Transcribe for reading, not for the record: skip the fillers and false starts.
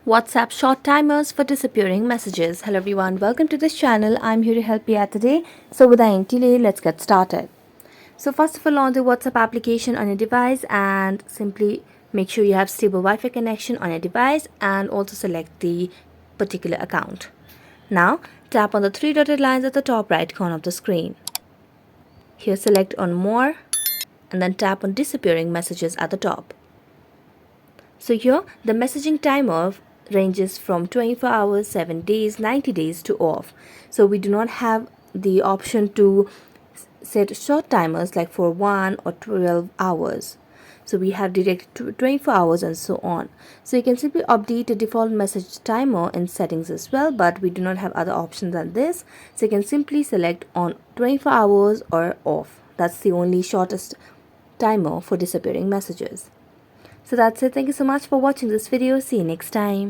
WhatsApp short timers for disappearing messages. Hello everyone, welcome to this channel. I'm here to help you out today. So without any delay, let's get started. So first of all, launch the WhatsApp application on your device and simply make sure you have stable Wi-Fi connection on your device and also select the particular account. Now tap on the three dotted lines at the top right corner of the screen. Here select on more and then tap on disappearing messages at the top. So here the messaging timer ranges from 24 hours, 7 days, 90 days to off. So we do not have the option to set short timers like for 1 or 12 hours. So we have direct 24 hours and so on. So you can simply update the default message timer in settings as well, but we do not have other options than this. So you can simply select on 24 hours or off. That's the only shortest timer for disappearing messages. So that's it. Thank you so much for watching this video. See you next time.